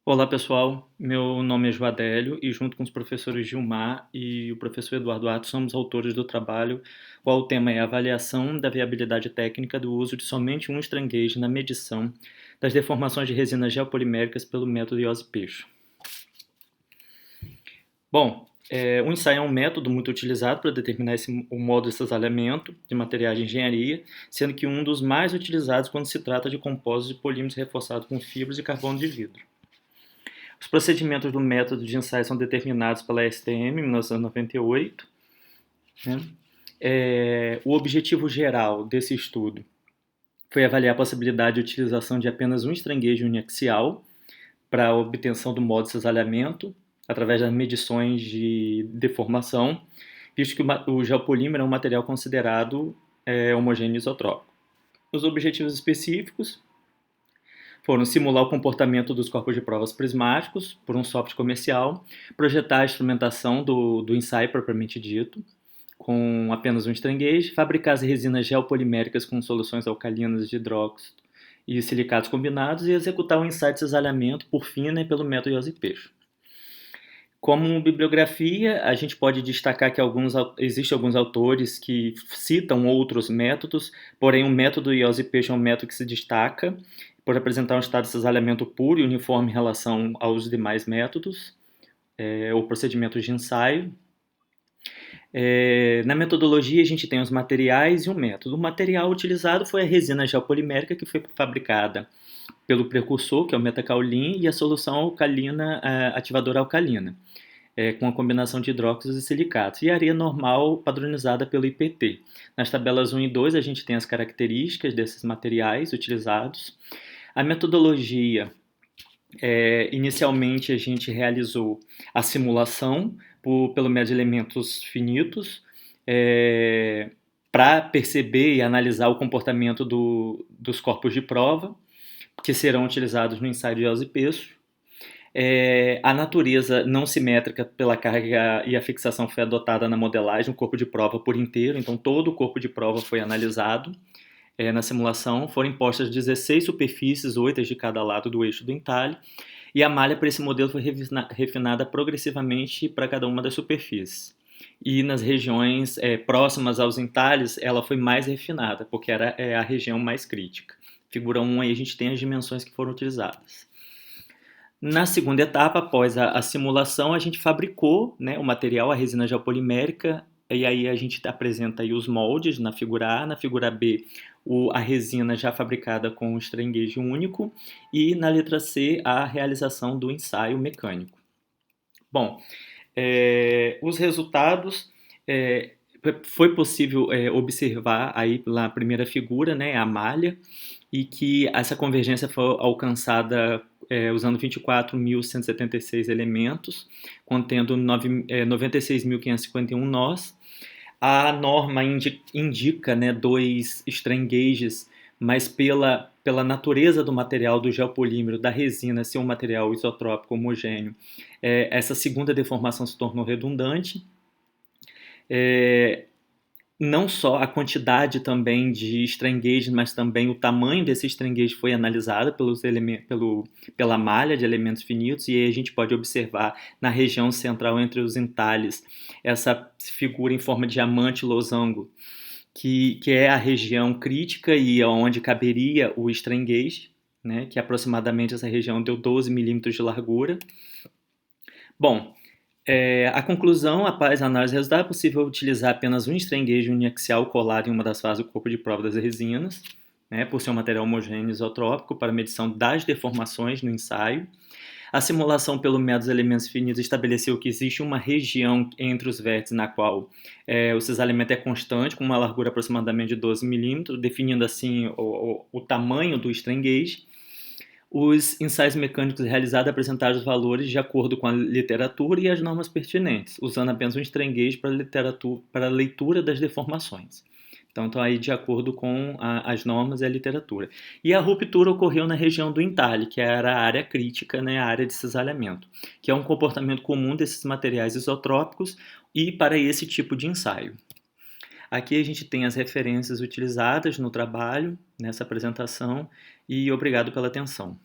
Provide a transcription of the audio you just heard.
Olá pessoal, meu nome é Joadélio e junto com os professores Gilmar e o professor Eduardo Atos somos autores do trabalho, qual o tema é avaliação da viabilidade técnica do uso de somente um strain gauge na medição das deformações de resinas geopoliméricas pelo método Iose-Peixo. Bom, o ensaio é um método muito utilizado para determinar o modo de cisalhamento de materiais de engenharia, sendo que um dos mais utilizados quando se trata de compósitos de polímeros reforçados com fibras de carbono de vidro. Os procedimentos do método de ensaio são determinados pela STM em 1998. Né? O objetivo geral desse estudo foi avaliar a possibilidade de utilização de apenas um strain gauge uniaxial para a obtenção do modo de cisalhamento através das medições de deformação, visto que o geopolímero é um material considerado homogêneo e isotrópico. Os objetivos específicos foram simular o comportamento dos corpos de provas prismáticos por um software comercial, projetar a instrumentação do ensaio propriamente dito, com apenas um strain gauge, fabricar as resinas geopoliméricas com soluções alcalinas de hidróxido e silicatos combinados e executar o ensaio de cisalhamento por fina pelo método Iose-Peixo. Como bibliografia, a gente pode destacar que existem alguns autores que citam outros métodos, porém o método Iose-Peixo é um método que se destaca por apresentar um estado de cisalhamento puro e uniforme em relação aos demais métodos ou procedimentos de ensaio. Na metodologia, a gente tem os materiais e o método. O material utilizado foi a resina geopolimérica, que foi fabricada pelo precursor, que é o metacaolin, e a solução alcalina, ativadora alcalina, com a combinação de hidróxidos e silicatos, e a areia normal padronizada pelo IPT. Nas tabelas 1 e 2, a gente tem as características desses materiais utilizados. A metodologia, inicialmente a gente realizou a simulação pelo método de elementos finitos, para perceber e analisar o comportamento dos corpos de prova, que serão utilizados no ensaio de Iose-Peixo. A natureza não simétrica pela carga e a fixação foi adotada na modelagem, o corpo de prova por inteiro, então todo o corpo de prova foi analisado. Na simulação foram impostas 16 superfícies, 8 de cada lado do eixo do entalhe, e a malha para esse modelo foi refinada progressivamente para cada uma das superfícies. E nas regiões próximas aos entalhes, ela foi mais refinada, porque era a região mais crítica. Figura 1 aí a gente tem as dimensões que foram utilizadas. Na segunda etapa, após a simulação, a gente fabricou, né, o material, a resina geopolimérica, e aí a gente apresenta aí os moldes na figura A, na figura B a resina já fabricada com um strain gauge único e na letra C a realização do ensaio mecânico. Bom, os resultados foi possível observar aí na primeira figura, né, a malha, e que essa convergência foi alcançada usando 24.176 elementos, contendo 96.551 nós. A norma indica, né, 2 strain gauges, mas pela natureza do material, do geopolímero, da resina ser um material isotrópico homogêneo, essa segunda deformação se tornou redundante. Não só a quantidade também de strain gauge, mas também o tamanho desse strain gauge foi analisado pela malha de elementos finitos, e aí a gente pode observar na região central entre os entalhes essa figura em forma de diamante losango, que é a região crítica e onde caberia o strain gauge, né, que aproximadamente essa região deu 12 milímetros de largura. Bom, a conclusão, após a análise do resultado, é possível utilizar apenas um strain gauge uniaxial colado em uma das fases do corpo de prova das resinas, né, por ser um material homogêneo isotrópico, para medição das deformações no ensaio. A simulação pelo método dos elementos finitos estabeleceu que existe uma região entre os vértices na qual o cisalhamento é constante, com uma largura aproximadamente de 12 milímetros, definindo assim o tamanho do strain gauge. Os ensaios mecânicos realizados apresentaram os valores de acordo com a literatura e as normas pertinentes, usando apenas um strain gauge para a leitura das deformações. Então, estão aí de acordo com as normas e a literatura. E a ruptura ocorreu na região do entalhe, que era a área crítica, né, a área de cisalhamento, que é um comportamento comum desses materiais isotrópicos e para esse tipo de ensaio. Aqui a gente tem as referências utilizadas no trabalho, nessa apresentação, e obrigado pela atenção.